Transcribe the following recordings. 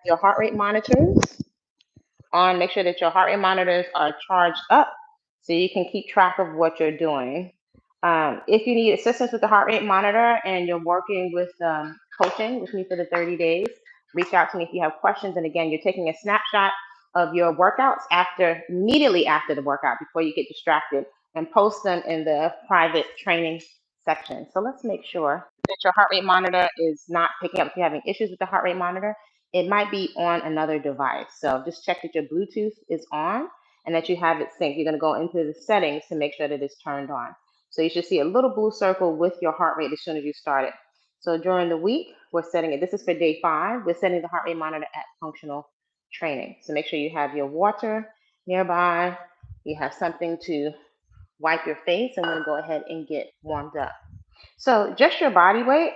your heart rate monitors on. Make sure that your heart rate monitors are charged up so you can keep track of what you're doing. If you need assistance with the heart rate monitor and you're working with coaching with me for the 30 days, reach out to me if you have questions. And again, you're taking a snapshot of your workouts immediately after the workout before you get distracted, and post them in the private training section. So let's make sure that your heart rate monitor is not picking up. If you're having issues with the heart rate monitor, it might be on another device. So just check that your Bluetooth is on and that you have it synced. You're going to go into the settings to make sure that it's turned on. So you should see a little blue circle with your heart rate as soon as you start it. So during the week, we're setting it. This is for day 5. We're setting the heart rate monitor at functional training. So make sure you have your water nearby. You have something to wipe your face. I'm going to go ahead and get warmed up. So just your body weight.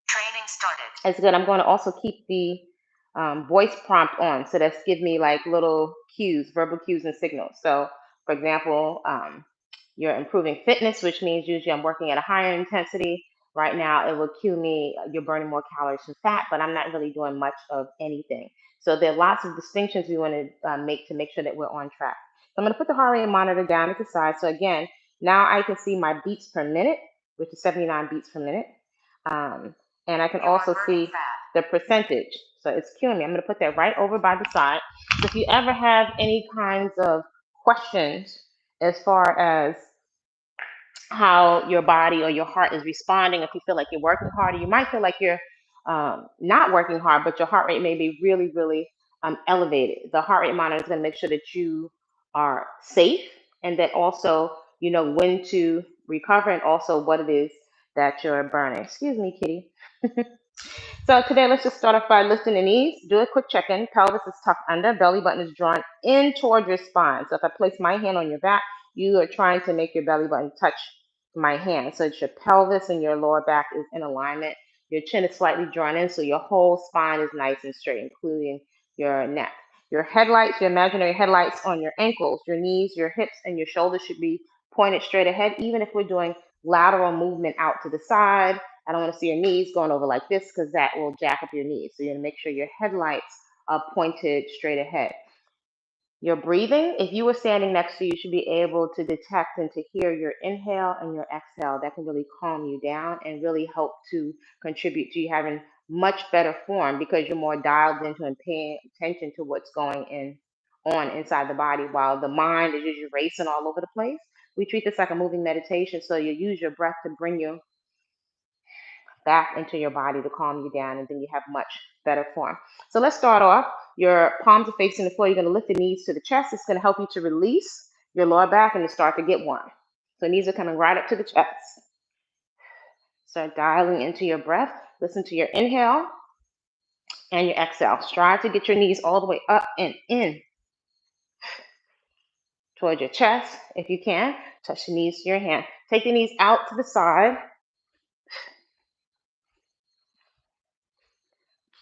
Training started. It's good. I'm going to also keep the voice prompt on. So that's give me like little cues, verbal cues and signals. So for example, you're improving fitness, which means usually I'm working at a higher intensity. Right now, it will cue me, you're burning more calories and fat, but I'm not really doing much of anything. So there are lots of distinctions we want to make sure that we're on track. So I'm going to put the heart rate monitor down at the side. So again, now I can see my beats per minute, which is 79 beats per minute. And I can also see the percentage. So it's cueing me. I'm going to put that right over by the side. So if you ever have any kinds of questions as far as how your body or your heart is responding, if you feel like you're working harder, you might feel like you're not working hard, but your heart rate may be really, really elevated. The heart rate monitor is going to make sure that you are safe and that also you know when to recover and also what it is that you're burning. Excuse me, kitty. So today, let's just start off by lifting the knees. Do a quick check-in. Pelvis is tucked under. Belly button is drawn in toward your spine. So if I place my hand on your back, you are trying to make your belly button touch my hand. So that your pelvis and your lower back is in alignment. Your chin is slightly drawn in, so your whole spine is nice and straight, including your neck. Your headlights, your imaginary headlights on your ankles, your knees, your hips, and your shoulders should be pointed straight ahead, even if we're doing lateral movement out to the side. I don't want to see your knees going over like this because that will jack up your knees. So you're going to make sure your headlights are pointed straight ahead. Your breathing, if you were standing next to you, should be able to detect and to hear your inhale and your exhale. That can really calm you down and really help to contribute to you having much better form because you're more dialed into and paying attention to what's going on inside the body, while the mind is usually racing all over the place. We treat this like a moving meditation, so you use your breath to bring you back into your body to calm you down, and then you have much better form. So let's start off. Your palms are facing the floor. You're going to lift the knees to the chest. It's going to help you to release your lower back and to start to get warm. So knees are coming right up to the chest. Start dialing into your breath. Listen to your inhale and your exhale. Strive to get your knees all the way up and in towards your chest. If you can, touch the knees to your hand. Take the knees out to the side.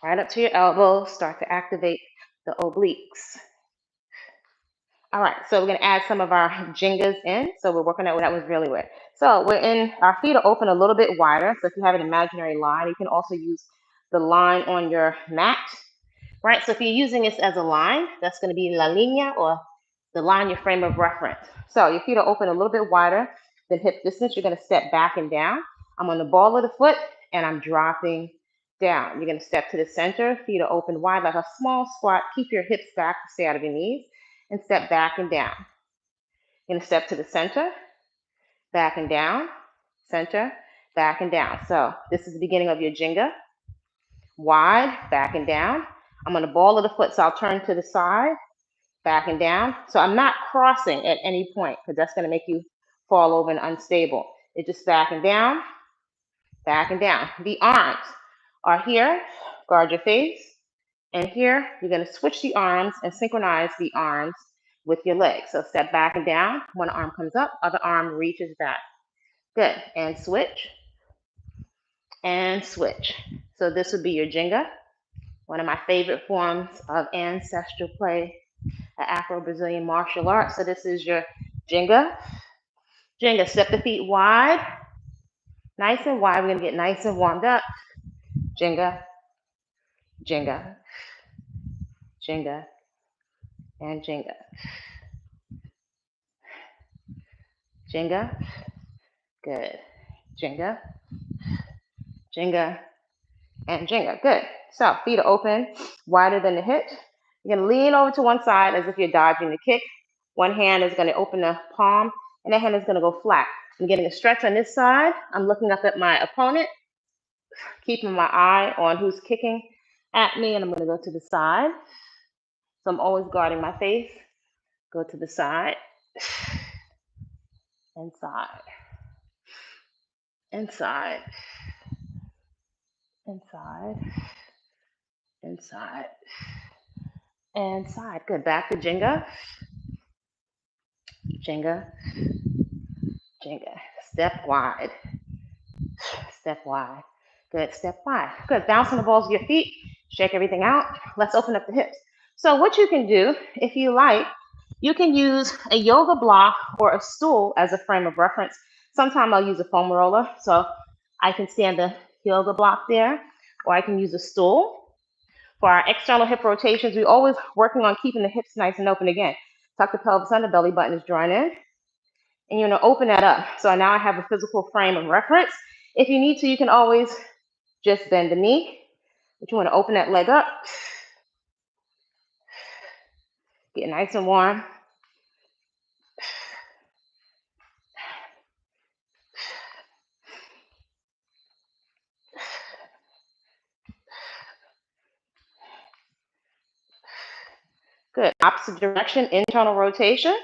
Right up to your elbows. Start to activate the obliques. All right, so we're going to add some of our jingas in. So we're working out what that was really weird. So our feet are open a little bit wider. So if you have an imaginary line, you can also use the line on your mat, right? So if you're using this as a line, that's going to be la línea, or the line, your frame of reference. So your feet are open a little bit wider than hip distance. You're going to step back and down. I'm on the ball of the foot and I'm dropping down. You're going to step to the center. Feet are open wide like a small squat. Keep your hips back to stay out of your knees. And step back and down. You're going to step to the center, back and down, center, back and down. So this is the beginning of your jinga. Wide, back and down. I'm on the ball of the foot, so I'll turn to the side, back and down. So I'm not crossing at any point because that's going to make you fall over and unstable. It's just back and down, back and down. The arms are here. Guard your face. And here, you're going to switch the arms and synchronize the arms with your legs. So step back and down. One arm comes up, other arm reaches back. Good. And switch. And switch. So this would be your jinga, one of my favorite forms of ancestral play, Afro-Brazilian martial arts. So this is your jinga. Jinga, step the feet wide. Nice and wide. We're going to get nice and warmed up. Jinga. Jinga. Jenga, and Jenga. Jenga, good. Jenga, Jenga, and Jenga, good. So feet are open, wider than the hip. You're gonna lean over to one side as if you're dodging the kick. One hand is gonna open the palm, and that hand is gonna go flat. I'm getting a stretch on this side. I'm looking up at my opponent, keeping my eye on who's kicking at me, and I'm gonna go to the side. So I'm always guarding my face. Go to the side, and side, and side, and side, and side, and side. Good, back to Jenga. Jenga, Jenga. Step wide, step wide. Good, step wide. Good, bouncing the balls of your feet. Shake everything out. Let's open up the hips. So what you can do, if you like, you can use a yoga block or a stool as a frame of reference. Sometimes I'll use a foam roller, so I can stand the yoga block there, or I can use a stool. For our external hip rotations, we're always working on keeping the hips nice and open again. Tuck the pelvis under, belly button is drawn in, and you're gonna open that up. So now I have a physical frame of reference. If you need to, you can always just bend the knee, but you wanna open that leg up. Get nice and warm. Good. Opposite direction, internal rotation.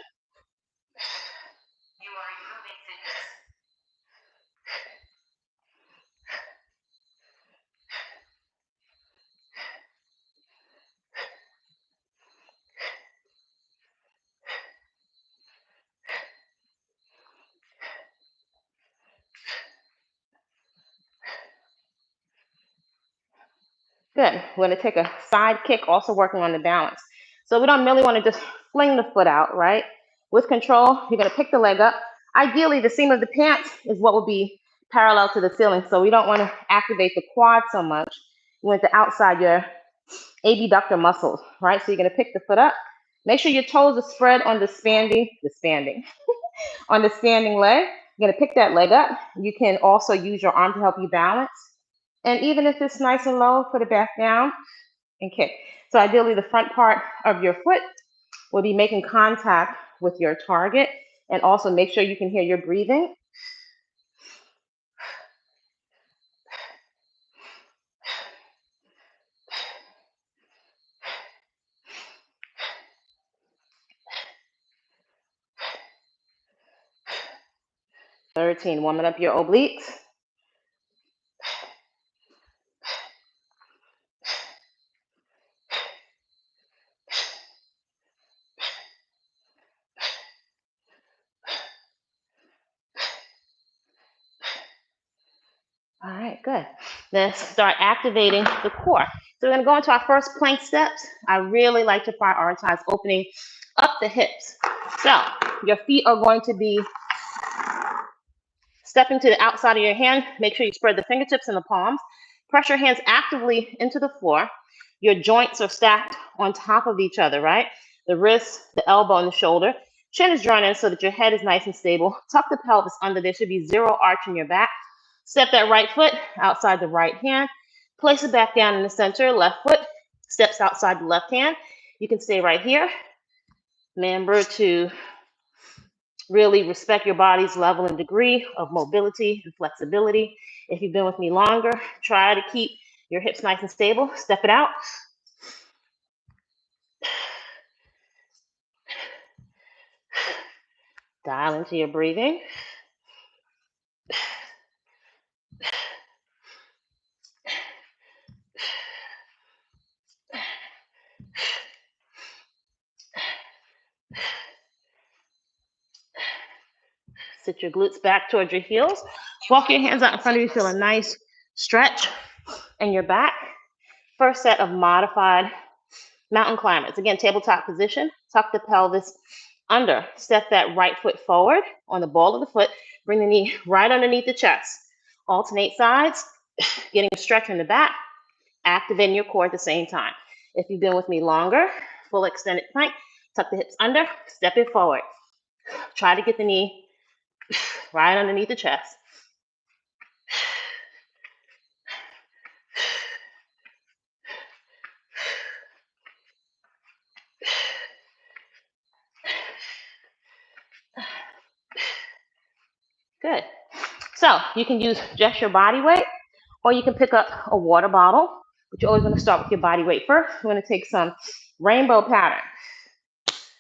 Good. We're going to take a side kick, also working on the balance. So we don't really want to just fling the foot out, right? With control, you're going to pick the leg up. Ideally, the seam of the pants is what will be parallel to the ceiling. So we don't want to activate the quad so much. You want the outside, your abductor muscles, right? So you're going to pick the foot up. Make sure your toes are spread on the on the standing leg. You're going to pick that leg up. You can also use your arm to help you balance. And even if it's nice and low, put it back down and kick. So ideally, the front part of your foot will be making contact with your target, and also make sure you can hear your breathing. Thirteen, warming up your obliques. All right, good. Let's start activating the core. So we're going to go into our first plank steps. I really like to prioritize opening up the hips. So your feet are going to be stepping to the outside of your hand. Make sure you spread the fingertips and the palms. Press your hands actively into the floor. Your joints are stacked on top of each other, right? The wrist, the elbow, and the shoulder. Chin is drawn in so that your head is nice and stable. Tuck the pelvis under. There should be zero arch in your back. Step that right foot outside the right hand. Place it back down in the center. Left foot steps outside the left hand. You can stay right here. Remember to really respect your body's level and degree of mobility and flexibility. If you've been with me longer, try to keep your hips nice and stable. Step it out. Dial into your breathing. Sit your glutes back towards your heels. Walk your hands out in front of you. Feel a nice stretch in your back. First set of modified mountain climbers. Again, tabletop position. Tuck the pelvis under. Step that right foot forward on the ball of the foot. Bring the knee right underneath the chest. Alternate sides. Getting a stretch in the back. Activating your core at the same time. If you've been with me longer, full extended plank, tuck the hips under, step it forward. Try to get the knee right underneath the chest. Good. So you can use just your body weight, or you can pick up a water bottle, but you're always going to start with your body weight first. We're going to take some rainbow pattern.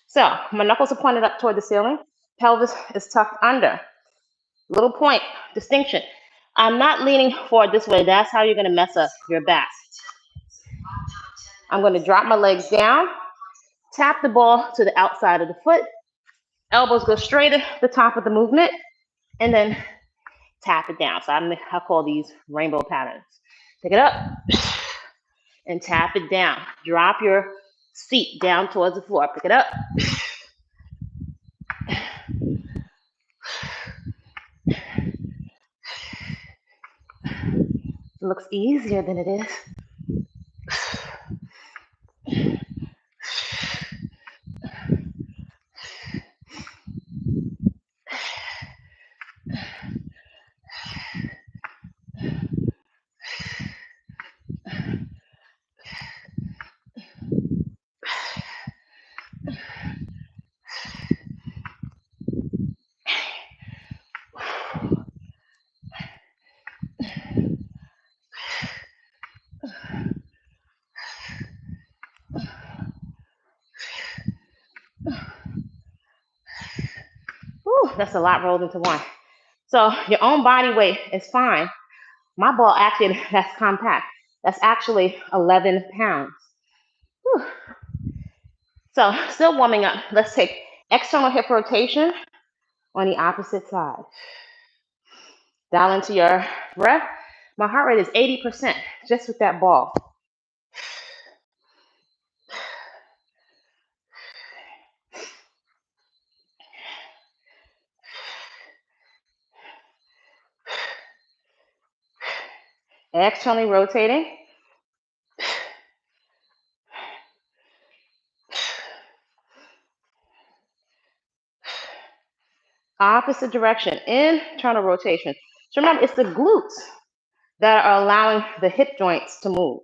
So my knuckles are pointed up toward the ceiling. Pelvis is tucked under. Little point, distinction. I'm not leaning forward this way. That's how you're going to mess up your back. I'm going to drop my legs down, tap the ball to the outside of the foot. Elbows go straight at the top of the movement, and then tap it down. So I call these rainbow patterns. Pick it up and tap it down. Drop your seat down towards the floor. Pick it up. It looks easier than it is. Whew, that's a lot rolled into one. So your own body weight is fine. My ball acted, that's compact. That's actually 11 pounds. Whew. So still warming up. Let's take external hip rotation on the opposite side. Dial into your breath. My heart rate is 80% just with that ball. Externally rotating. Opposite direction, internal rotation. So remember, it's the glutes that are allowing the hip joints to move.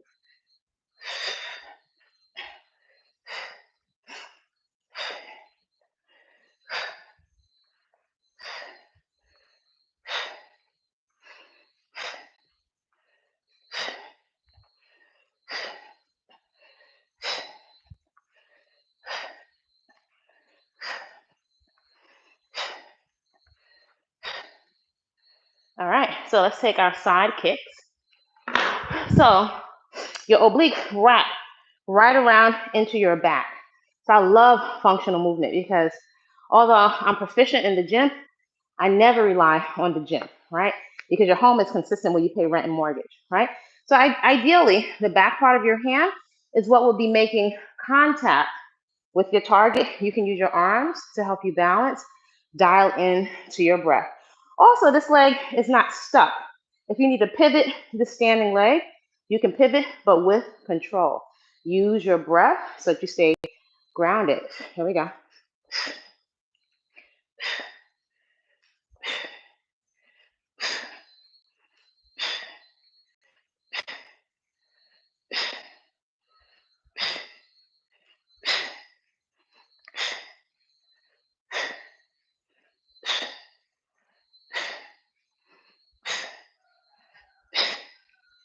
All right, so let's take our side kicks. So your oblique wrap right around into your back. So I love functional movement because although I'm proficient in the gym, I never rely on the gym, right? Because your home is consistent when you pay rent and mortgage, right? So ideally, the back part of your hand is what will be making contact with your target. You can use your arms to help you balance, dial in to your breath. Also, this leg is not stuck. If you need to pivot the standing leg, you can pivot, but with control. Use your breath so that you stay grounded. Here we go.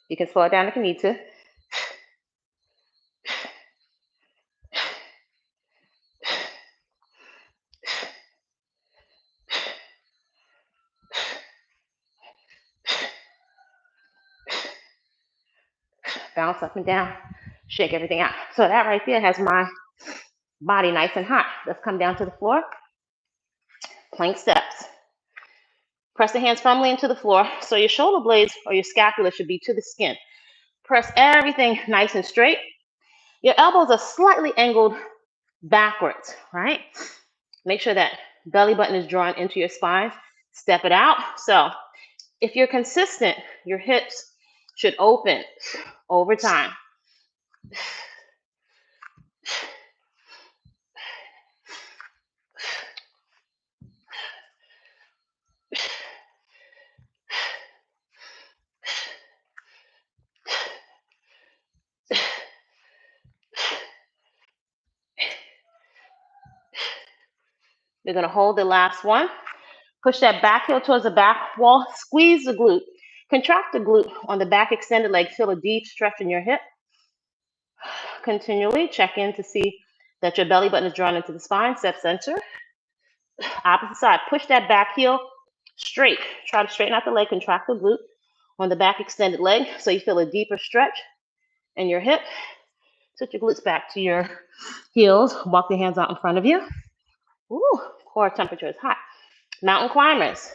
You can slow it down if you need to. Bounce up and down, shake everything out. So that right there has my body nice and hot. Let's come down to the floor. Plank steps. Press the hands firmly into the floor so your shoulder blades or your scapula should be to the skin. Press everything nice and straight. Your elbows are slightly angled backwards, right? Make sure that belly button is drawn into your spine. Step it out. So if you're consistent, your hips should open over time. You're going to hold the last one. Push that back heel towards the back wall. Squeeze the glute. Contract the glute on the back extended leg. Feel a deep stretch in your hip. Continually check in to see that your belly button is drawn into the spine. Step center. Opposite side. Push that back heel straight. Try to straighten out the leg. Contract the glute on the back extended leg so you feel a deeper stretch in your hip. Sit your glutes back to your heels. Walk the hands out in front of you. Ooh, core temperature is hot. Mountain climbers.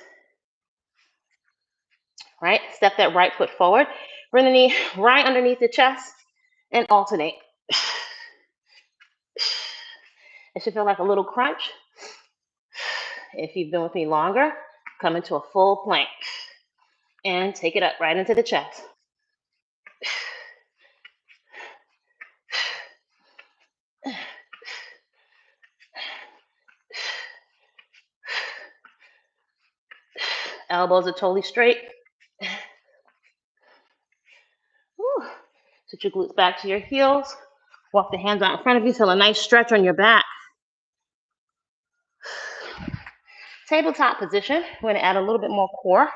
Right? Step that right foot forward. Bring the knee right underneath the chest and alternate. It should feel like a little crunch. If you've been with me longer, come into a full plank and take it up right into the chest. Elbows are totally straight. Woo. Sit your glutes back to your heels. Walk the hands out in front of you. Feel a nice stretch on your back. Tabletop position. We're going to add a little bit more core.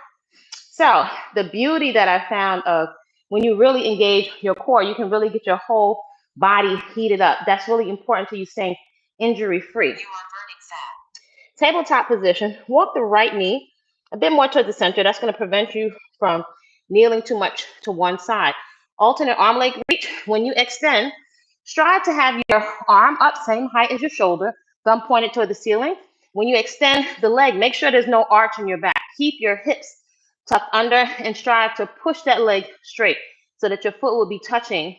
So the beauty that I found of when you really engage your core, you can really get your whole body heated up. That's really important to you staying injury-free. You are burning fat. Tabletop position. Walk the right knee a bit more towards the center. That's going to prevent you from kneeling too much to one side. Alternate arm leg reach. When you extend, strive to have your arm up, same height as your shoulder, thumb pointed toward the ceiling. When you extend the leg, make sure there's no arch in your back. Keep your hips tucked under and strive to push that leg straight so that your foot will be touching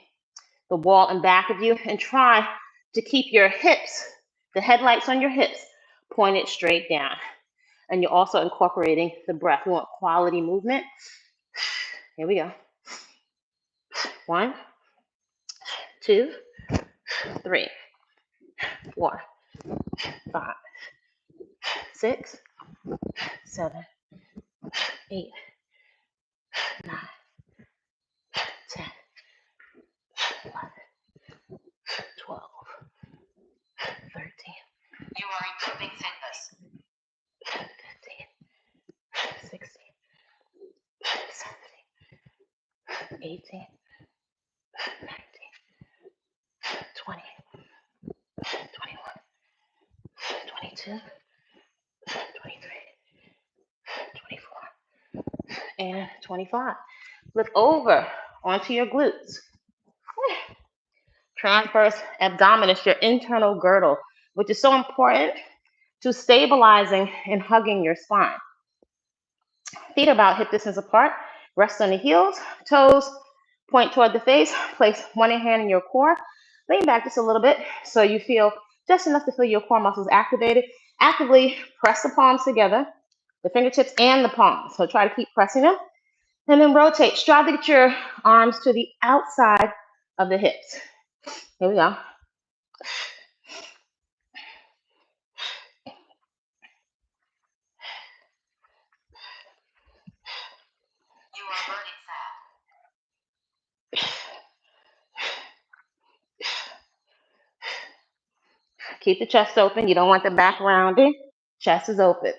the wall and back of you, and try to keep your hips, the headlights on your hips, pointed straight down. And you're also incorporating the breath. We want quality movement. Here we go. 1, 2, 3, 4, 5, 6, 7, 8, 9, 10, 11, 12, 13. You are improving fitness. 15, 16, 17, 18, 19, 20, 21, 22, 23, 24, and 25. Look over onto your glutes. Transverse abdominis, your internal girdle, which is so important to stabilizing and hugging your spine. Feet about hip distance apart. Rest on the heels. Toes point toward the face. Place one hand in your core. Lean back just a little bit so you feel just enough to feel your core muscles activated. Actively press the palms together, the fingertips and the palms. So try to keep pressing them. And then rotate. Strive to get your arms to the outside of the hips. Here we go. You are burning fat. Keep the chest open. You don't want the back rounded. Chest is open.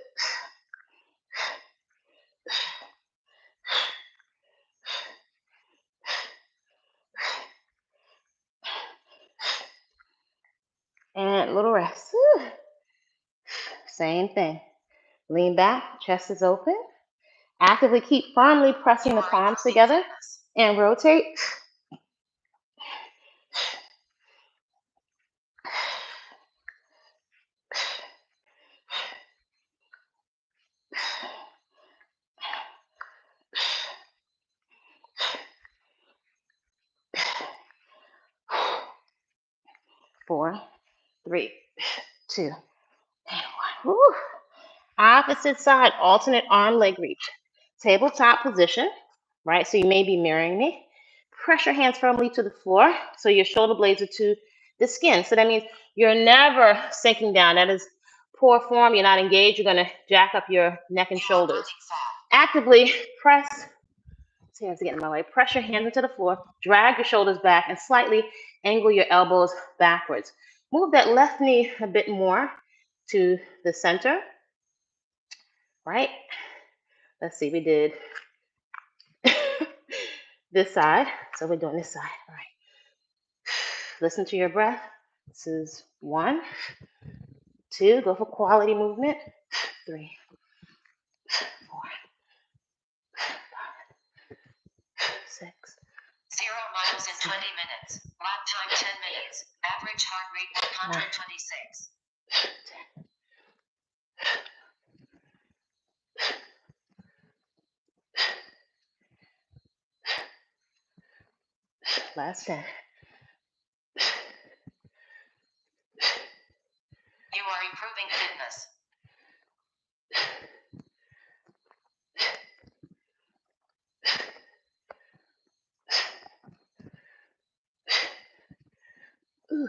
And a little rest. Same thing. Lean back, chest is open. Actively keep firmly pressing the palms together and rotate. Four, 3, 2, and 1. Woo. Opposite side, alternate arm leg reach. Tabletop position, right? So you may be mirroring me. Press your hands firmly to the floor so your shoulder blades are to the skin. So that means you're never sinking down. That is poor form. You're not engaged. You're going to jack up your neck and shoulders. Actively press. Hands to get in my way. Press your hands into the floor. Drag your shoulders back and slightly angle your elbows backwards. Move that left knee a bit more to the center, right? Let's see, we did this side, so we're doing this side. All right. Listen to your breath. This is 1, 2, go for quality movement. 3, 4, 5, 6. 0 miles in 20 minutes. Lap time 10 minutes. Average heart rate 126. 10. Last 10. You are improving fitness. Ooh.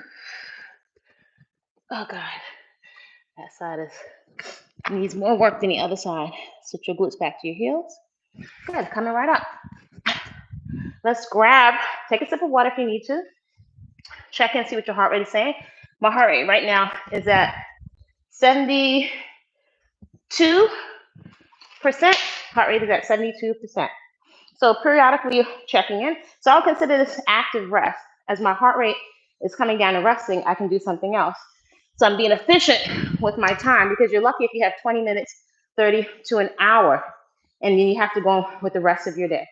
Oh God, that side needs more work than the other side. Sit your glutes back to your heels. Good, coming right up. Let's take a sip of water if you need to. Check in, see what your heart rate is saying. My heart rate right now is at 72%. Heart rate is at 72%. So periodically checking in. So I'll consider this active rest. As my heart rate is coming down and resting, I can do something else. So I'm being efficient with my time, because you're lucky if you have 20 minutes, 30 to an hour, and then you have to go with the rest of your day.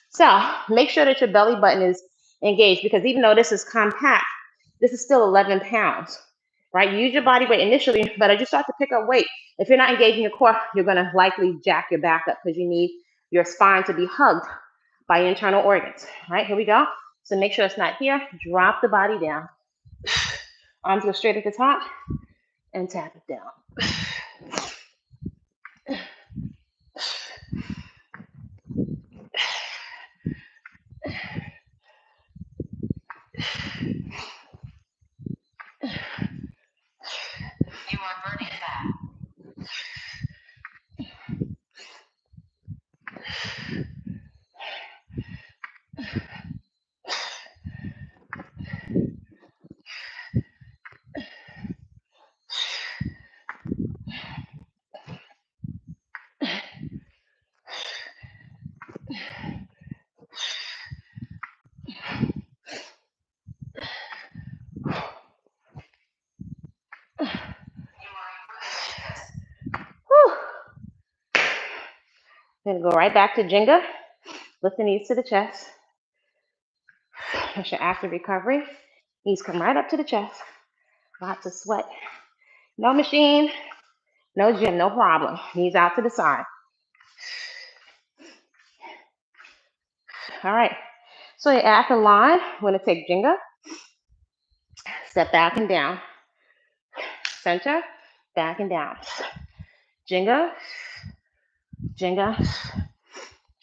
So make sure that your belly button is engaged, because even though this is compact, this is still 11 pounds, right? Use your body weight initially, but as you start to pick up weight, if you're not engaging your core, you're gonna likely jack your back up, because you need your spine to be hugged by internal organs, right? Here we go. So make sure it's not here. Drop the body down. Arms go straight at the top and tap it down. You are burning fat. Whew. I'm gonna go right back to Jenga. Lift the knees to the chest. That's your active recovery. Knees come right up to the chest. Lots of sweat. No machine, no gym, no problem. Knees out to the side. All right. So you're at the line. We're gonna take Jenga. Step back and down. Center, back and down. Jenga, Jenga,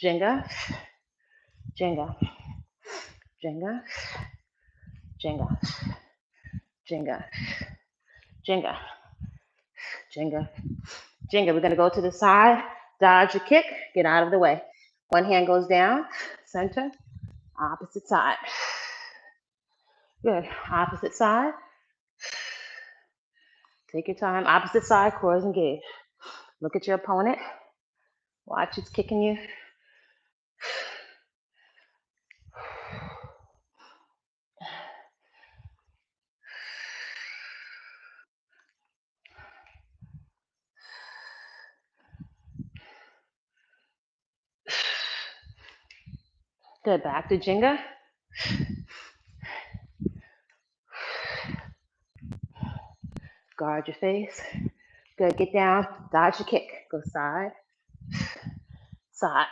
Jenga, Jenga, Jenga, Jenga, Jenga, Jenga, Jenga, Jenga. We're gonna go to the side, dodge a kick, get out of the way. One hand goes down, center, opposite side. Good, opposite side. Take your time, opposite side, core is engaged. Look at your opponent. Watch it's kicking you. Good, back to Jenga. Guard your face. Good, get down, dodge your kick. Go side, side,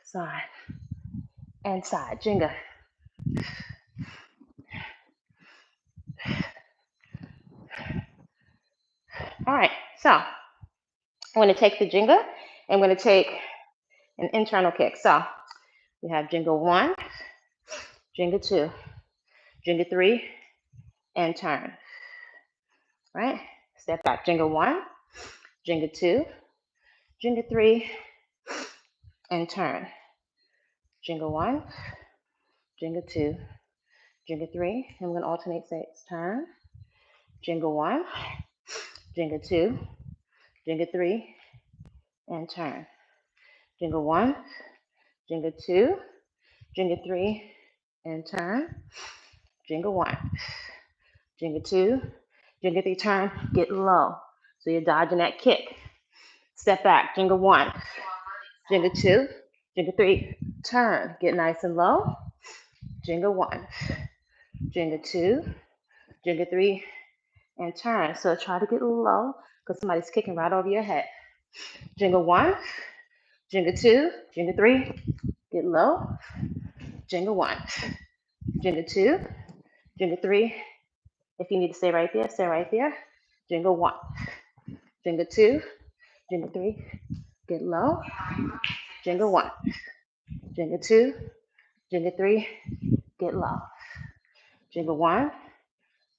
side, and side. Jenga. All right, so I'm gonna take the Jenga, and I'm gonna take an internal kick. So we have Jenga 1, Jenga 2, Jenga 3, and turn. Right? Step back. Jenga 1, Jenga 2, Jenga 3, and turn. Jenga 1, Jenga 2, Jenga 3, and we're gonna alternate sides. Turn. Jenga 1, Jenga 2, Jenga 3, and turn. Jenga 1, Jenga 2, Jenga 3, and turn. Jenga 1, Jenga 2, Jenga 3, turn, get low. So you're dodging that kick. Step back, Jenga 1, Jenga 2, Jenga 3, turn, get nice and low. Jenga 1, Jenga 2, Jenga 3, and turn. So try to get low because somebody's kicking right over your head. Jenga 1, Jenga 2, Jenga 3, get low. Jenga 1, Jenga 2, Jenga 3. If you need to stay right there, stay right there. Jenga 1, Jenga 2, Jenga 3, get low. Jenga 1, Jenga 2, Jenga 3, get low. Jenga 1,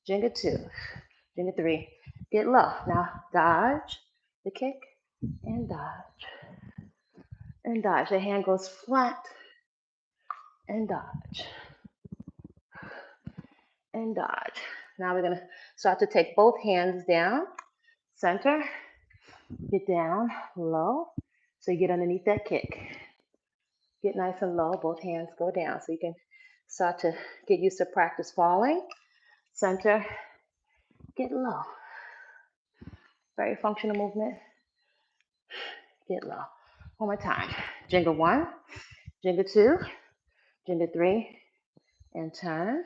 Jenga 2, Jenga 3, get low. Now dodge the kick and dodge. And dodge. The hand goes flat and dodge. And dodge. Now we're going to start to take both hands down, center, get down, low, so you get underneath that kick. Get nice and low, both hands go down, so you can start to get used to practice falling, center, get low. Very functional movement, get low. One more time. Jenga 1, Jenga 2, Jenga 3, and turn.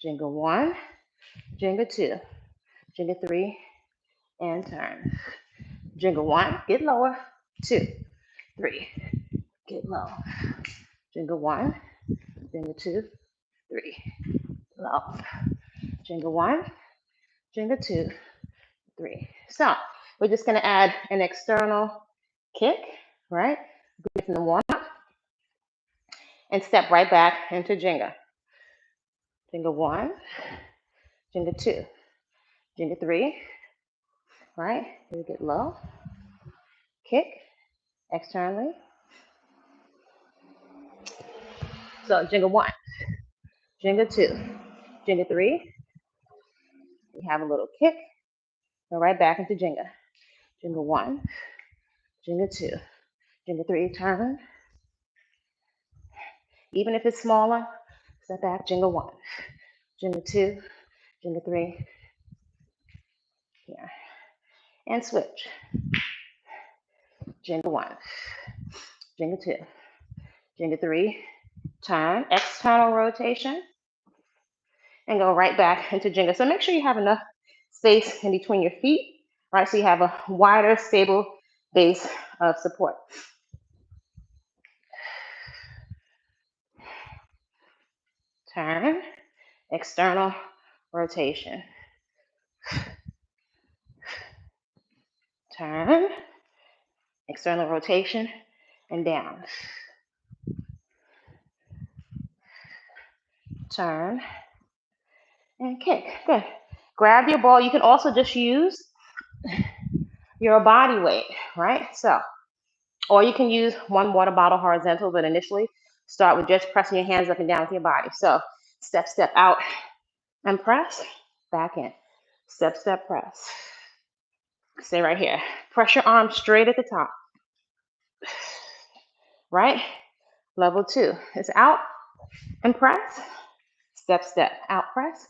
Jenga 1, Jenga 2, Jenga 3, and turn. Jenga 1, get lower, 2, 3, get low. Jenga 1, Jenga 2, 3, low. Jenga 1, Jenga 2, 3. So we're just going to add an external kick, right? From the warm up, and step right back into Jenga. Jenga 1, Jenga 2, Jenga 3, right? You get low, kick externally. So Jenga 1, Jenga 2, Jenga 3. You have a little kick, go right back into Jenga. Jenga 1, Jenga 2, Jenga 3, turn. Even if it's smaller, step back, Jenga 1, Jenga 2, Jenga 3, here. And switch. Jenga 1, Jenga 2, Jenga 3, turn, external rotation, and go right back into Jenga. So make sure you have enough space in between your feet, right? So you have a wider, stable base of support. Turn, external rotation. Turn, external rotation, and down. Turn, and kick. Good. Grab your ball. You can also just use your body weight, right? So, or you can use one water bottle horizontal, but initially start with just pressing your hands up and down with your body. So step, step out and press, back in. Step, step, press. Stay right here. Press your arms straight at the top. Right? Level 2 is out and press. Step, step, out, press.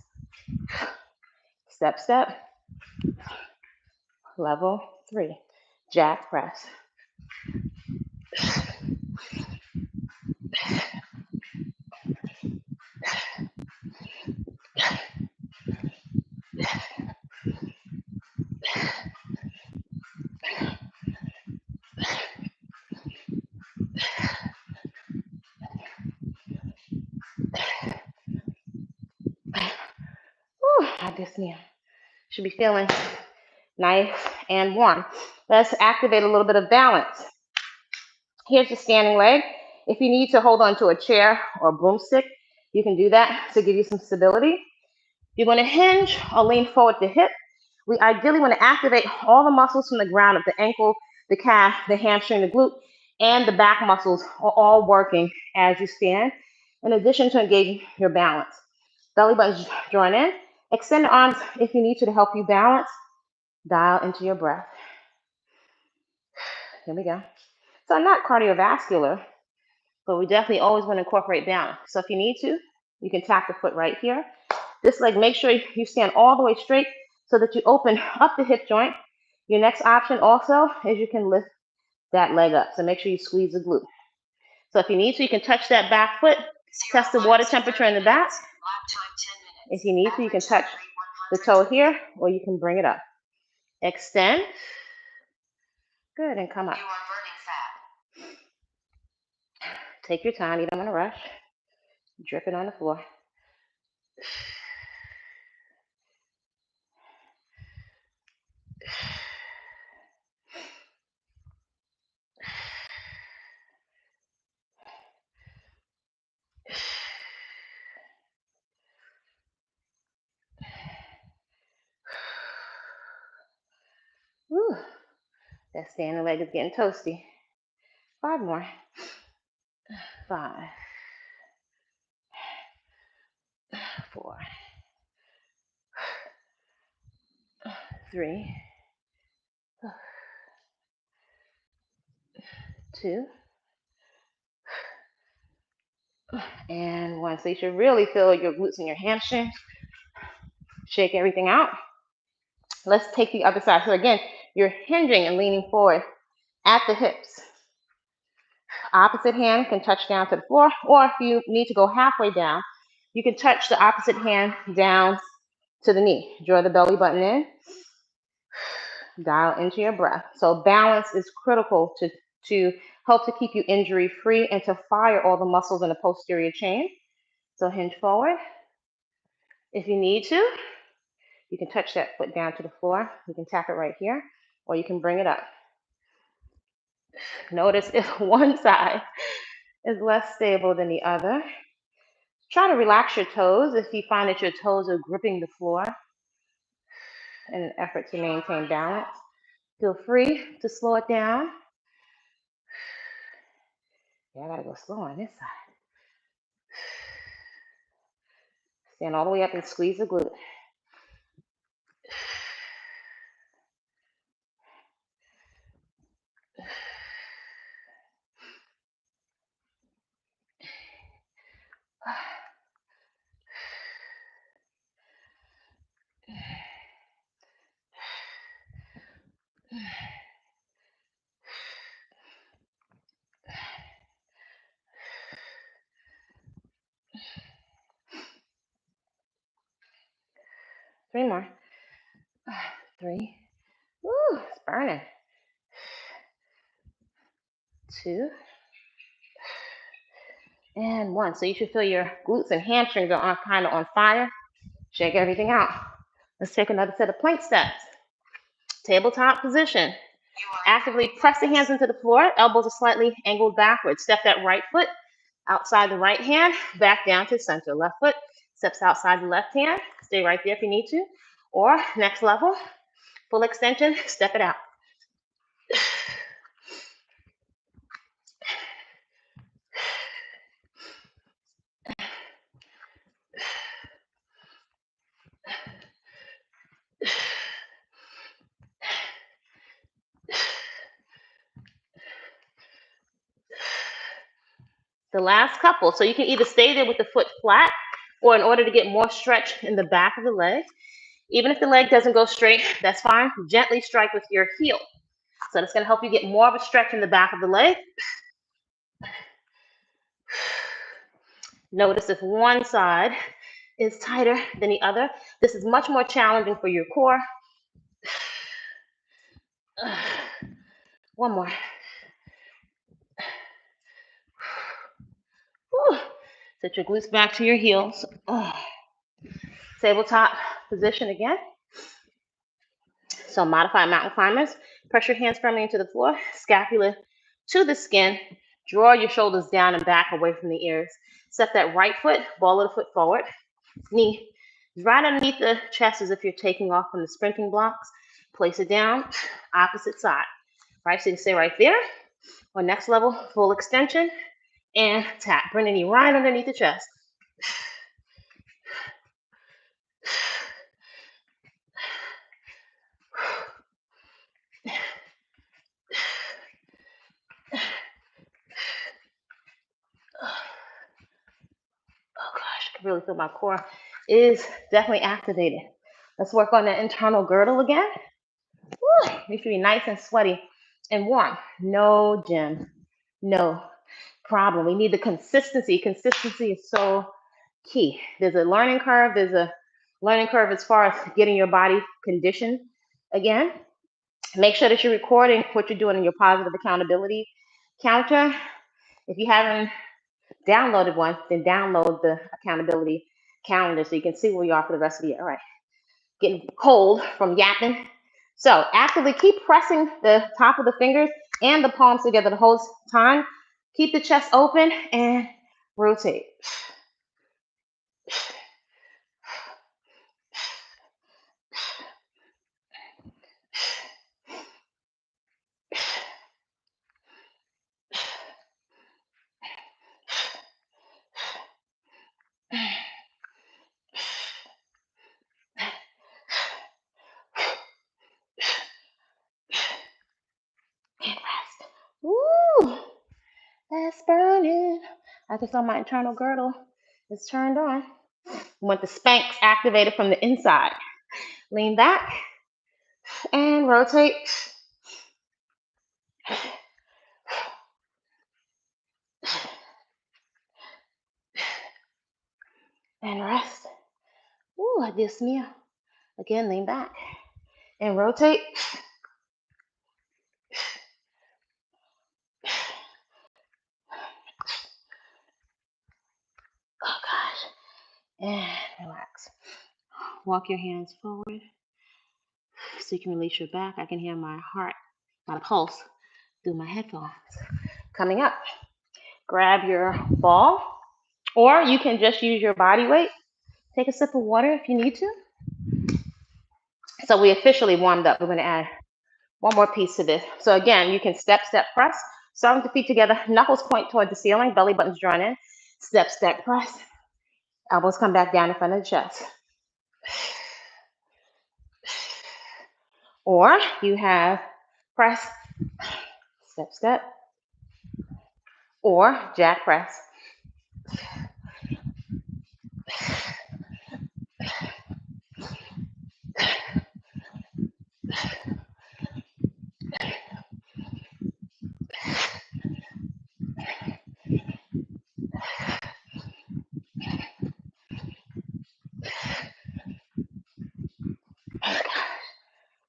Step, step. Level 3, jack press. I just should be feeling nice and warm. Let's activate a little bit of balance. Here's the standing leg. If you need to hold on to a chair or a broomstick, you can do that to give you some stability. You're going to hinge or lean forward the hip. We ideally want to activate all the muscles from the ground of the ankle, the calf, the hamstring, the glute, and the back muscles are all working as you stand, in addition to engaging your balance. Belly button drawn in. Extend the arms if you need to help you balance. Dial into your breath. Here we go. So not cardiovascular, but we definitely always want to incorporate balance. So if you need to, you can tap the foot right here. This leg, make sure you stand all the way straight so that you open up the hip joint. Your next option also is you can lift that leg up. So make sure you squeeze the glute. So if you need to, you can touch that back foot, test the water temperature in the back. If you need to, you can touch the toe here, or you can bring it up. Extend. Good, and come up. Take your time, you don't want to rush. Drip it on the floor. Whew. That standing leg is getting toasty. 5 more. 5, 4, 3, 2, and 1. So you should really feel your glutes and your hamstrings. Shake everything out. Let's take the other side. So again, you're hinging and leaning forward at the hips. Opposite hand can touch down to the floor, or if you need to go halfway down, you can touch the opposite hand down to the knee. Draw the belly button in. Dial into your breath. So balance is critical to help to keep you injury free and to fire all the muscles in the posterior chain. So hinge forward. If you need to, you can touch that foot down to the floor. You can tap it right here, or you can bring it up. Notice if one side is less stable than the other. Try to relax your toes if you find that your toes are gripping the floor in an effort to maintain balance. Feel free to slow it down. Yeah, I gotta go slow on this side. Stand all the way up and squeeze the glute. Three more. 3. Woo, it's burning. 2. And 1. So you should feel your glutes and hamstrings are kind of on fire. Shake everything out. Let's take another set of plank steps. Tabletop position. Actively press the hands into the floor. Elbows are slightly angled backwards. Step that right foot outside the right hand, back down to center. Left foot steps outside the left hand. Stay right there if you need to. Or next level, full extension, step it out. The last couple. So you can either stay there with the foot flat, or in order to get more stretch in the back of the leg, even if the leg doesn't go straight, that's fine. Gently strike with your heel. So that's going to help you get more of a stretch in the back of the leg. Notice if one side is tighter than the other. This is much more challenging for your core. 1 more. Whew. Set your glutes back to your heels. Tabletop position again. So modified mountain climbers. Press your hands firmly into the floor. Scapula to the skin. Draw your shoulders down and back away from the ears. Step that right foot, ball of the foot forward. Knee right underneath the chest as if you're taking off from the sprinting blocks. Place it down, opposite side. Right, so you can stay right there. Or next level, full extension and tap. Bring the knee right underneath the chest. really feel my core is definitely activated. Let's work on that internal girdle again. Woo, you should be nice and sweaty and warm. No, Jim, no problem. We need the consistency. Consistency is so key. There's a learning curve. There's a learning curve as far as getting your body conditioned again. Make sure that you're recording what you're doing in your positive accountability counter. If you haven't downloaded one, then download the accountability calendar so you can see where you are for the rest of the year. All right, getting cold from yapping. So actively keep pressing the top of the fingers and the palms together the whole time. Keep the chest open and rotate. And rest. Woo! That's burning. I can feel my internal girdle is turned on. We want the Spanx activated from the inside. Lean back and rotate. And rest. Ooh, Dios mío. Again, lean back and rotate. Oh gosh. And relax. Walk your hands forward so you can release your back. I can hear my heart, my pulse through my headphones. Coming up, grab your ball, or you can just use your body weight. Take a sip of water if you need to. So we officially warmed up. We're going to add one more piece to this. So again, you can step, step, press. Start with the feet together. Knuckles point toward the ceiling. Belly buttons join in. Step, step, press. Elbows come back down in front of the chest. Or you have press, step, step, or jack press.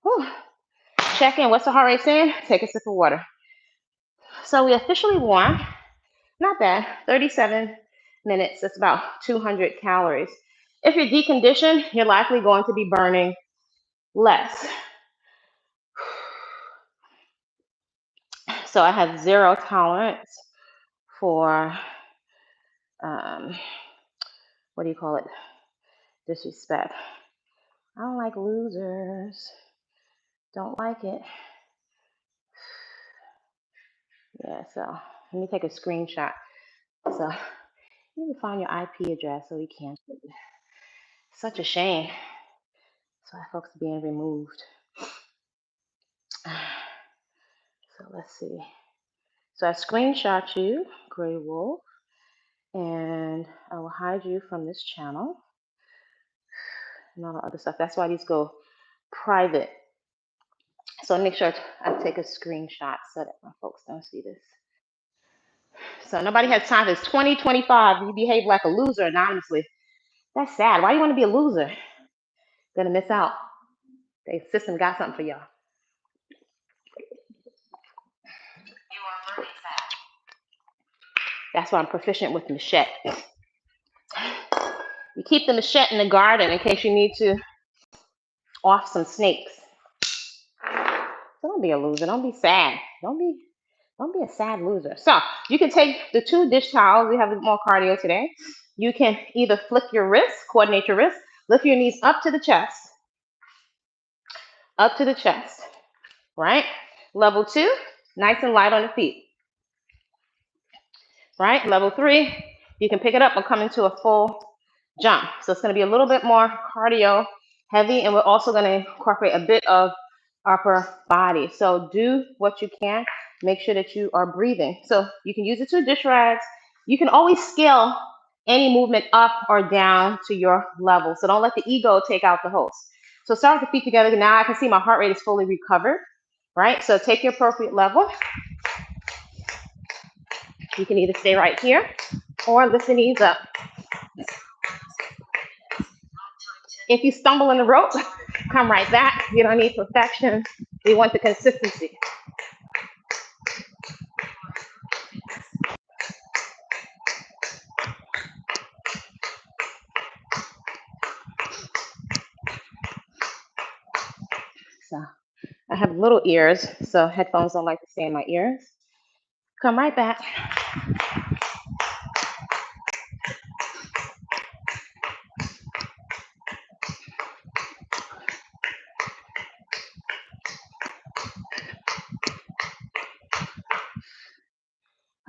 Whew. Check in. What's the heart rate saying? Take a sip of water. So we officially warm. Not bad. 37 minutes. That's about 200 calories. If you're deconditioned, you're likely going to be burning less. So I have zero tolerance for, what do you call it? Disrespect. I don't like losers. Don't like it. Yeah, so let me take a screenshot. So you need to find your IP address so we can't. Such a shame. That's why folks are being removed. So let's see. So I screenshot you, Gray Wolf, and I will hide you from this channel and all the other stuff. That's why these go private. So make sure I take a screenshot so that my folks don't see this. So nobody has time. It's 2025. You behave like a loser anonymously. That's sad. Why do you want to be a loser? Gonna miss out. The system got something for y'all. You are burning fat. That's why I'm proficient with machete. You keep the machete in the garden in case you need to off some snakes. So don't be a loser. Don't be sad. Don't be a sad loser. So you can take the 2 dish towels. We have more cardio today. You can either flick your wrists, coordinate your wrists, lift your knees up to the chest, right? Level 2, nice and light on the feet, right? Level 3, you can pick it up and come into a full jump. So it's going to be a little bit more cardio heavy, and we're also going to incorporate a bit of upper body. So do what you can. Make sure that you are breathing. So you can use the 2 dish rags. You can always scale any movement up or down to your level. So don't let the ego take out the host. So start with the feet together. Now I can see my heart rate is fully recovered, right? So take your appropriate level. You can either stay right here or lift the knees up. If you stumble in the rope, come right back. You don't need perfection. We want the consistency. So I have little ears, so headphones don't like to stay in my ears. Come right back.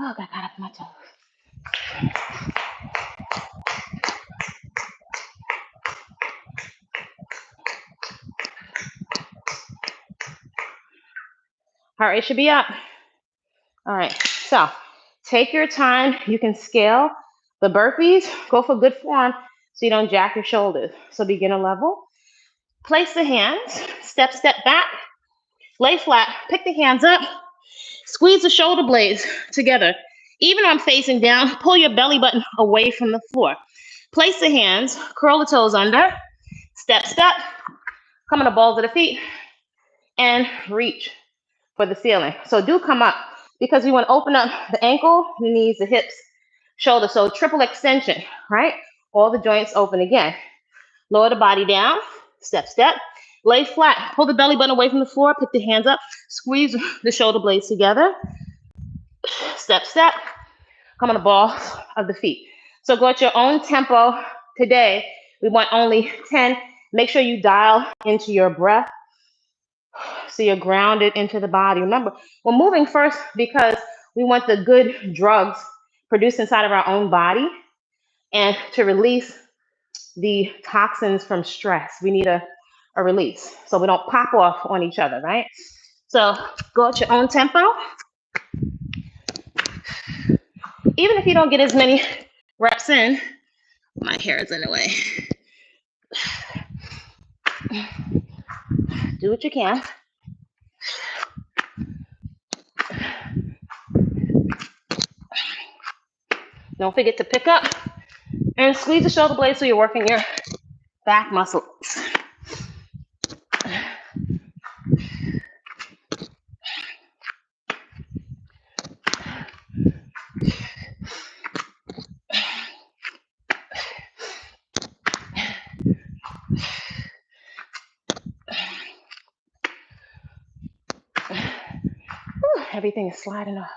Oh, got caught up in my toes. Heart rate should be up. All right, so take your time. You can scale the burpees. Go for good form so you don't jack your shoulders. So beginner level. Place the hands, step back, lay flat, pick the hands up, squeeze the shoulder blades together. Even when I'm facing down, pull your belly button away from the floor. Place the hands, curl the toes under, step, come on the balls of the feet, and reach for the ceiling. So do come up because we want to open up the ankle, the knees, the hips, shoulder. So triple extension, right? All the joints open again. Lower the body down, step, lay flat, pull the belly button away from the floor, pick the hands up, squeeze the shoulder blades together, step, come on the balls of the feet. So go at your own tempo. Today, we want only 10. Make sure you dial into your breath so you're grounded into the body. Remember, we're moving first because we want the good drugs produced inside of our own body and to release the toxins from stress. We need a release so we don't pop off on each other, right? So go at your own tempo. Even if you don't get as many reps in, my hair is in the way. Do what you can. Don't forget to pick up and squeeze the shoulder blades so you're working your back muscles. Everything is sliding off.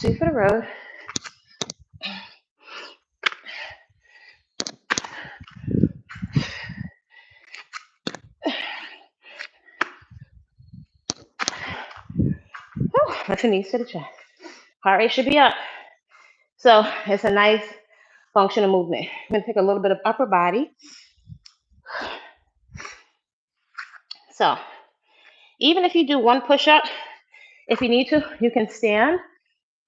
Shoot for the road. Lift the knees to the chest. Heart rate should be up. So it's a nice functional movement. I'm going to take a little bit of upper body. So even if you do one push-up, if you need to, you can stand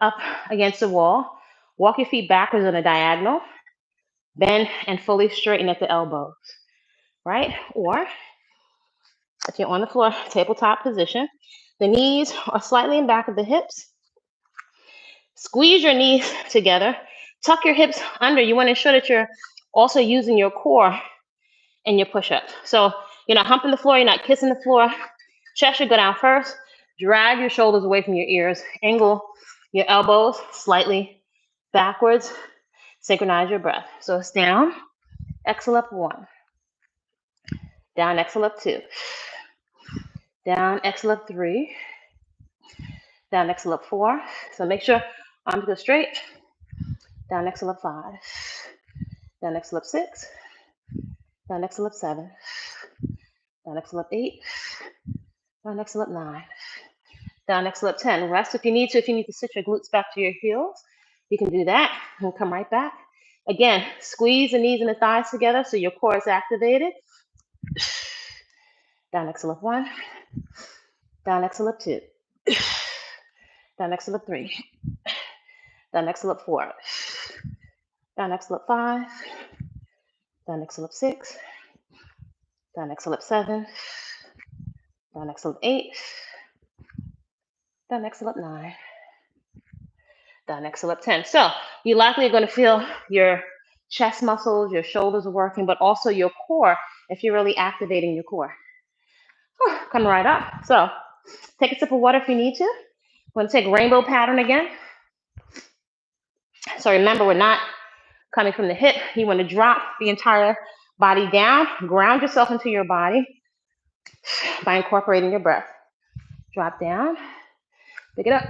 up against the wall, walk your feet backwards on a diagonal, bend and fully straighten at the elbows, right? Or if you're on the floor, tabletop position, the knees are slightly in back of the hips. Squeeze your knees together, tuck your hips under. You want to ensure that you're also using your core in your push-up. So you're not humping the floor, you're not kissing the floor. Chest should go down first. Drag your shoulders away from your ears. Angle your elbows slightly backwards. Synchronize your breath. So it's down, exhale up 1. Down, exhale up 2. Down, exhale up 3. Down, exhale up 4. So make sure arms go straight. Down, exhale up 5. Down, exhale up 6. Down, exhale up 7. Down, exhale up 8. Down, exhale up 9. Down, exhale up 10. Rest if you need to. If you need to sit your glutes back to your heels, you can do that. And come right back. Again, squeeze the knees and the thighs together so your core is activated. Down, exhale up 1. Down, exhale up 2. Down, exhale up 3. Down, exhale up 4. Down, exhale up 5. Down, exhale up 6. Down, exhale up 7. Down, exhale up 8. Down, exhale up 9. Down, exhale up 10. So you likely are going to feel your chest muscles, your shoulders are working, but also your core if you're really activating your core. Come right up. So take a sip of water if you need to. We're going to take rainbow pattern again. So remember, we're not coming from the hip. You want to drop the entire body down. Ground yourself into your body by incorporating your breath. Drop down. Pick it up.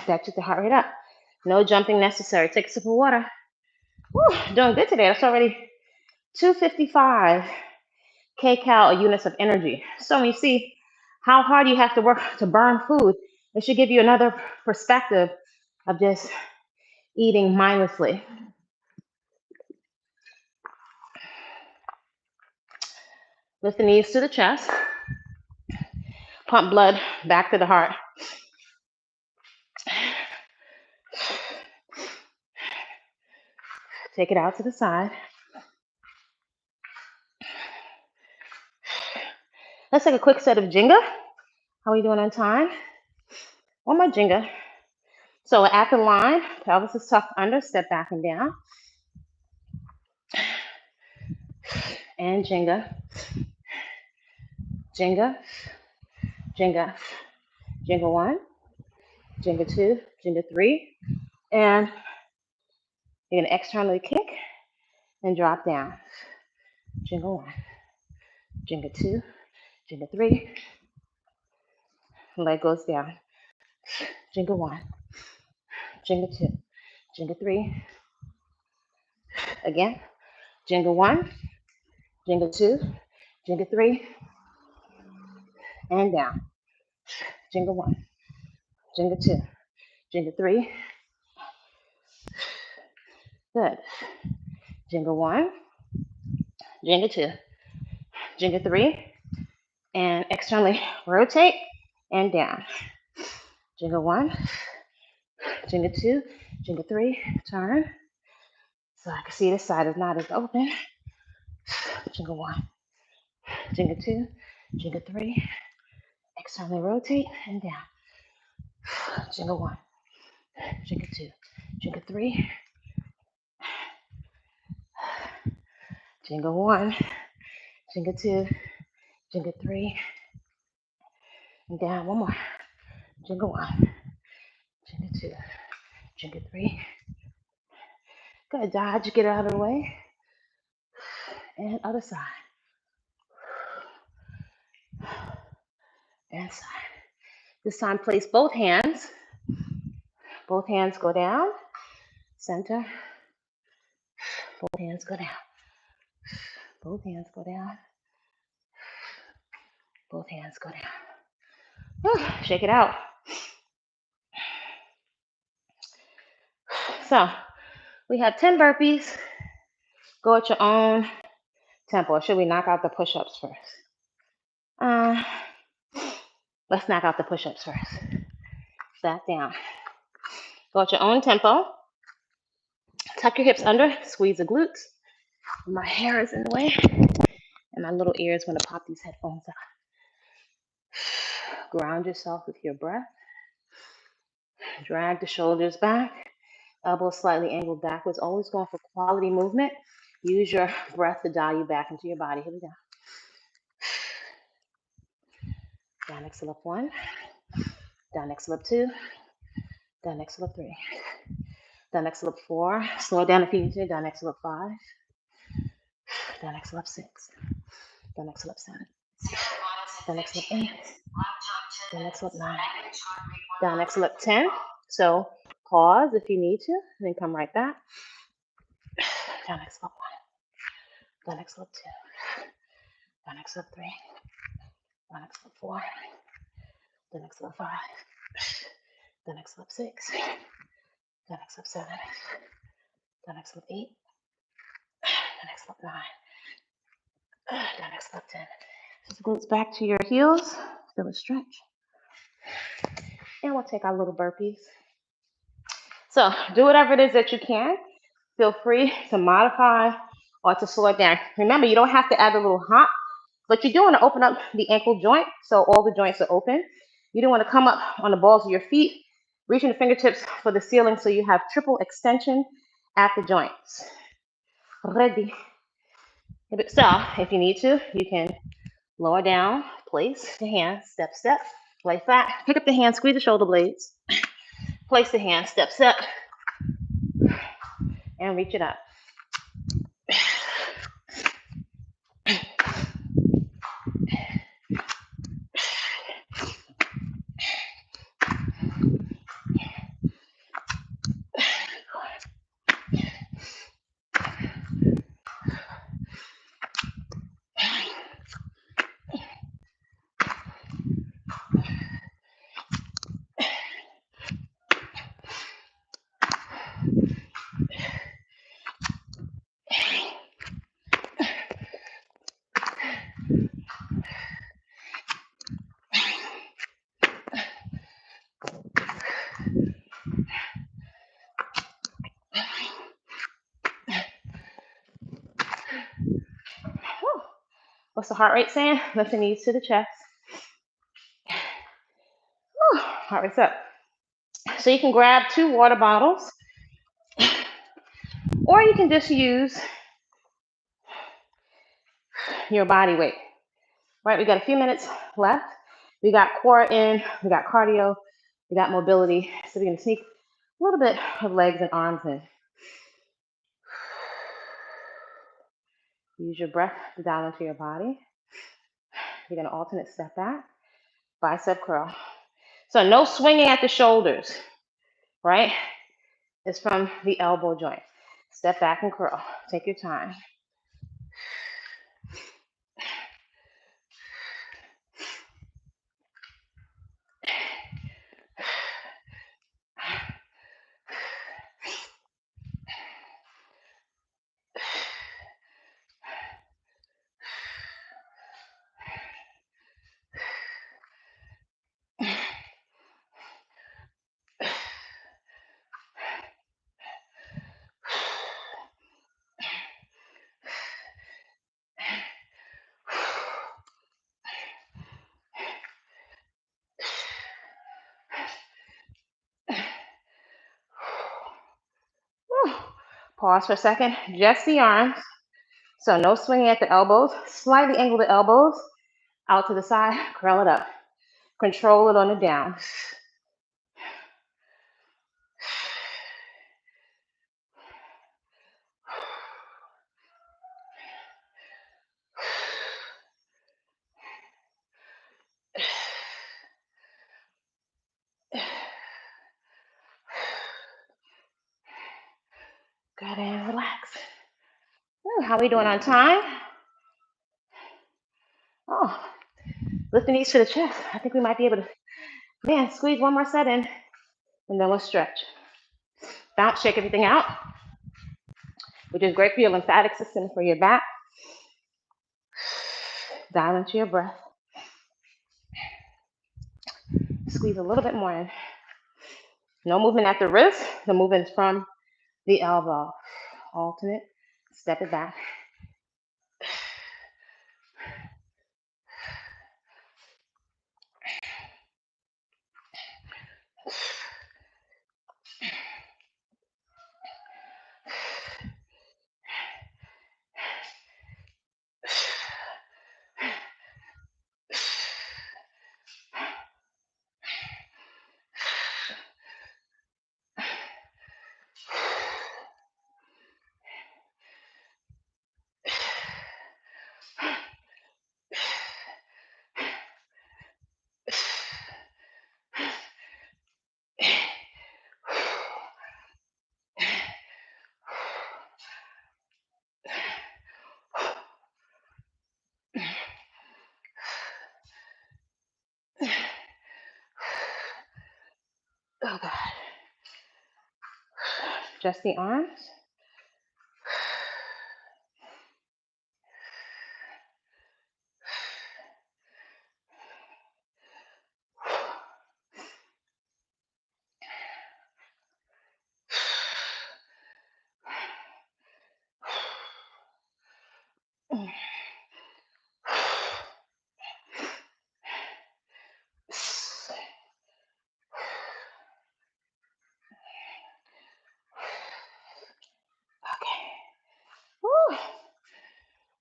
That took the heart rate up. No jumping necessary. Take a sip of water. Doing good today. That's already 255 kcal units of energy. So when you see how hard you have to work to burn food, it should give you another perspective of just eating mindlessly. Lift the knees to the chest. Pump blood back to the heart. Take it out to the side. Let's take a quick set of Jenga. How are we doing on time? One more Jenga. So at the line, pelvis is tucked under, step back and down. And Jenga. Jenga. Jenga. Jenga 1. Jenga 2. Jenga 3. And you're going to externally kick and drop down. Jenga 1. Jenga 2. Jenga 3. Leg goes down. Jenga 1. Jenga 2. Jenga 3. Again. Jenga 1. Jenga 2. Jenga 3. And down. Jenga 1. Jenga 2. Jenga 3. Good. Jenga 1. Jenga 2. Jenga 3. And externally rotate and down. Jenga 1. Jenga 2. Jenga 3. Turn. So I can see this side is not as open. Jenga 1. Jenga 2. Jenga 3. Externally rotate and down. Jenga 1. Jenga 2. Jenga 3. Jenga 1. Jenga 2. Jenga 3. And down. One more. Jenga 1. Jenga 2. Jenga 3. Good. Dodge. Get out of the way. And other side. And side. This time place both hands. Both hands go down. Center. Both hands go down. Both hands go down. Both hands go down. Shake it out. So we have 10 burpees. Go at your own tempo. Or should we knock out the push-ups first? Let's knock out the push-ups first. Back down. Go at your own tempo. Tuck your hips under. Squeeze the glutes. My hair is in the way. And my little ears want to pop these headphones out. Ground yourself with your breath. Drag the shoulders back. Elbows slightly angled backwards. Always going for quality movement. Use your breath to dial you back into your body. Here we go. Down, exhale up 1. Down, exhale up 2. Down, exhale up 3. Down, exhale up 4. Slow down if you need to. Down, exhale up 5. Down, exhale up 6. Down, exhale up 7. Down, exhale up 8. Down, exhale up 9. Down, exhale up 10. So pause if you need to, and then come right back. Down, exhale up 1. Down, exhale up 2. Down, exhale up 3. Down, exhale up 4. Down, exhale up 5. Down, exhale up 6. Down, exhale up 7. Down, exhale up 8. Down, exhale up 9. Down, exhale up 10. Just glutes back to your heels. Feel a stretch. And we'll take our little burpees. So do whatever it is that you can. Feel free to modify or to slow it down. Remember, you don't have to add a little hop, but you do want to open up the ankle joint so all the joints are open. You do want to come up on the balls of your feet, reaching the fingertips for the ceiling so you have triple extension at the joints. Ready. So if you need to, you can lower down, place the hand, step, step, lay flat, pick up the hand, squeeze the shoulder blades, place the hand, step, step, and reach it up. What's the heart rate saying? Lift the knees to the chest. Heart rate's up. So you can grab 2 water bottles, or you can just use your body weight. Right, we got a few minutes left. We got core in, we got cardio, we got mobility. So we're gonna sneak a little bit of legs and arms in. Use your breath to dial into your body. You're gonna alternate step back, bicep curl. So no swinging at the shoulders, right? It's from the elbow joint. Step back and curl. Take your time. Pause for a second. Just the arms. So no swinging at the elbows. Slightly angle the elbows out to the side. Curl it up. Control it on the down. Good, and relax. Ooh, how are we doing on time? Oh, lift the knees to the chest. I think we might be able to, man, squeeze one more set in, and then we'll stretch. Bounce, shake everything out, which is great for your lymphatic system, for your back. Dial into your breath. Squeeze a little bit more in. No movement at the wrist. The movement's from the elbow. Alternate. Step it back. Just the arms. Woo.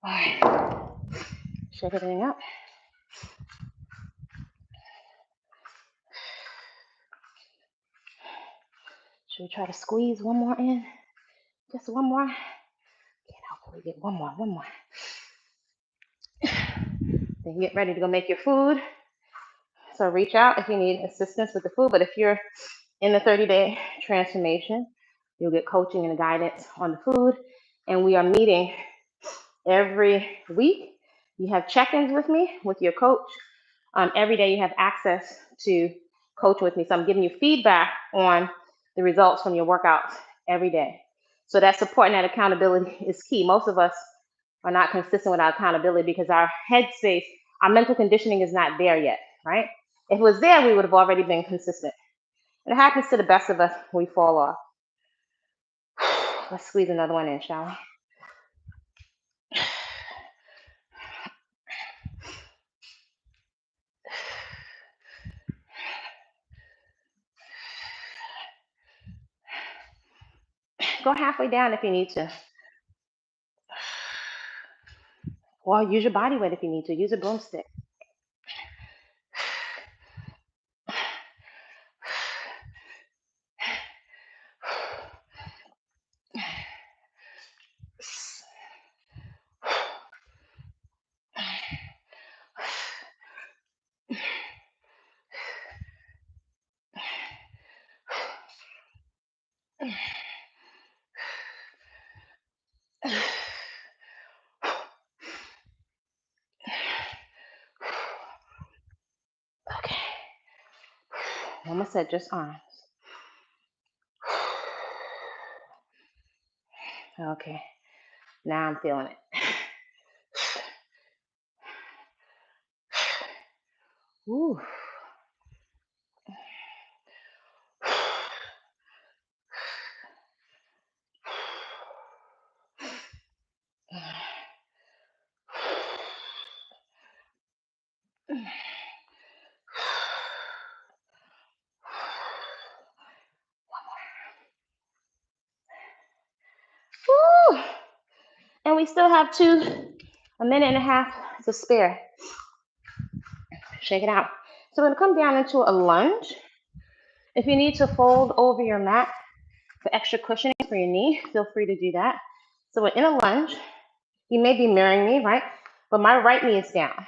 All right. Shake everything up. Should we try to squeeze one more in? Just one more. Can't hopefully get one more. Then get ready to go make your food. So reach out if you need assistance with the food. But if you're in the 30-day transformation, you'll get coaching and guidance on the food. And we are meeting every week. You have check-ins with me, with your coach. Every day you have access to coach with me. So I'm giving you feedback on the results from your workouts every day. So that support and that accountability is key. Most of us are not consistent with our accountability because our headspace, our mental conditioning is not there yet, right? If it was there, we would have already been consistent. It happens to the best of us, we fall off. Let's squeeze another one in, shall we? Go halfway down if you need to. Or use your body weight if you need to. Use a broomstick. Okay. Almost said just arms. Okay. Now I'm feeling it. Ooh. Woo. And we still have a minute and a half to spare. Shake it out. So we're going to come down into a lunge. If you need to fold over your mat for extra cushioning for your knee, feel free to do that. So we're in a lunge. You may be mirroring me, right? But my right knee is down,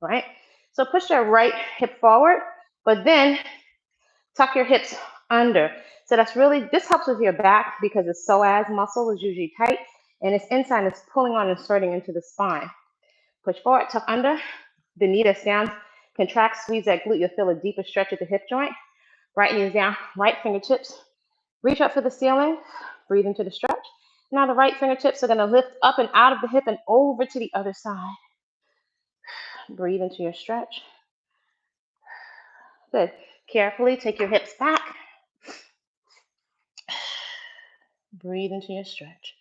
right? So push your right hip forward, but then tuck your hips under. So this helps with your back because the psoas muscle is usually tight and its inside is pulling on and inserting into the spine. Push forward, tuck under. The knee that's down, contract, squeeze that glute. You'll feel a deeper stretch at the hip joint. Right knee is down, right fingertips. Reach up for the ceiling, breathe into the stretch. Now the right fingertips are gonna lift up and out of the hip and over to the other side. Breathe into your stretch. Good. Carefully take your hips back. Breathe into your stretch.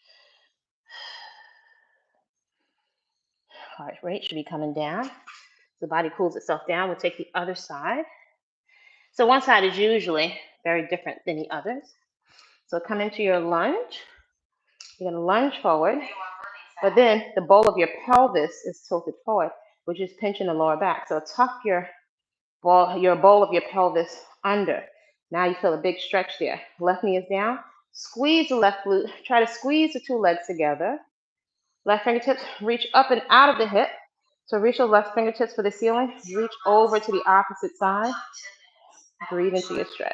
Heart rate should be coming down. The body cools itself down. We'll take the other side. So one side is usually very different than the others. So come into your lunge. You're going to lunge forward, but then the bowl of your pelvis is tilted forward, which is pinching the lower back. So tuck your bowl of your pelvis under. Now you feel a big stretch there. Left knee is down. Squeeze the left glute. Try to squeeze the two legs together. Left fingertips reach up and out of the hip. So reach your left fingertips for the ceiling. Reach over to the opposite side. Breathe into your stretch.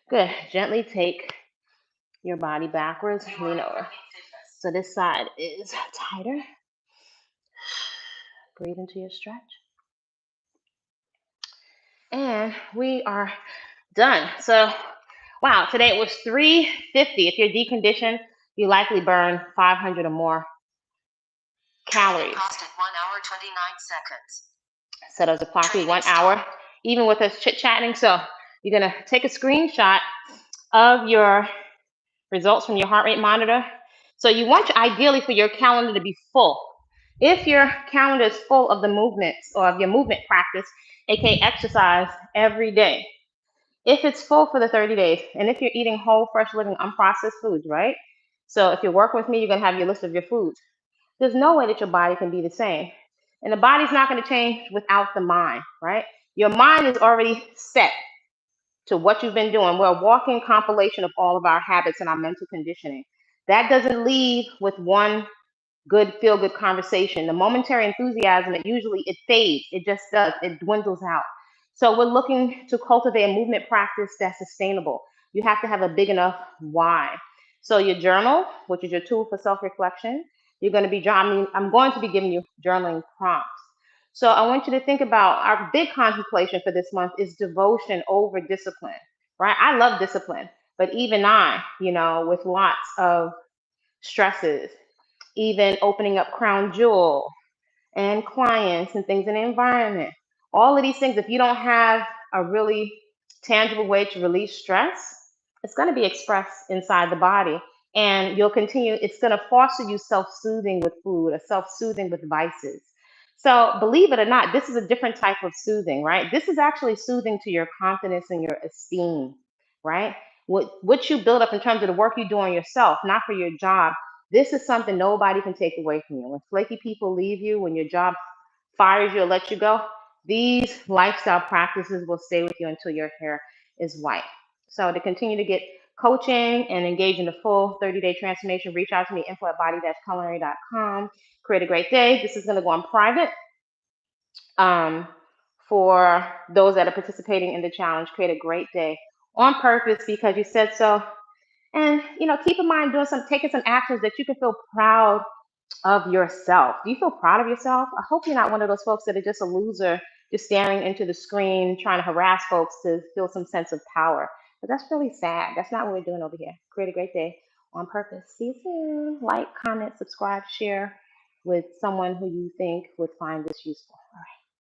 Good. Gently take your body backwards, lean over. So this side is tighter. Breathe into your stretch. And we are done. So Wow, today it was 350. If you're deconditioned, you likely burn 500 or more calories. Paused at 1 hour 29 seconds. So there's approximately 1 hour, even with us chit-chatting. So you're going to take a screenshot of your results from your heart rate monitor. So you want ideally for your calendar to be full. If your calendar is full of the movements or of your movement practice, aka exercise every day, if it's full for the 30 days, and if you're eating whole, fresh living, unprocessed foods, right? So if you work with me, you're going to have your list of your foods. There's no way that your body can be the same. And the body's not going to change without the mind, right? Your mind is already set to what you've been doing. We're a walking compilation of all of our habits and our mental conditioning. That doesn't leave with one good feel good conversation. The momentary enthusiasm, it fades. It just does. It dwindles out. So we're looking to cultivate a movement practice that's sustainable. You have to have a big enough why. So your journal, which is your tool for self-reflection, I'm going to be giving you journaling prompts. So I want you to think about our big contemplation for this month is devotion over discipline, right? I love discipline, but even with lots of stresses, even opening up Crown Jewel and clients and things in the environment. All of these things, if you don't have a really tangible way to release stress, it's going to be expressed inside the body. And it's going to foster you self-soothing with food or self-soothing with vices. So believe it or not, this is a different type of soothing, right? This is actually soothing to your confidence and your esteem, right? What you build up in terms of the work you do on yourself, not for your job. This is something nobody can take away from you. When flaky people leave you, when your job fires you or lets you go, these lifestyle practices will stay with you until your hair is white. So to continue to get coaching and engage in the full 30-day transformation, reach out to me, info@body-culinary.com. Create a great day. This is going to go on private for those that are participating in the challenge. Create a great day on purpose because you said so. And keep in mind taking some actions that you can feel proud of yourself. Do you feel proud of yourself? I hope you're not one of those folks that are just a loser, just staring into the screen, trying to harass folks to feel some sense of power. But that's really sad. That's not what we're doing over here. Create a great day on purpose. See you soon. Like, comment, subscribe, share with someone who you think would find this useful. All right.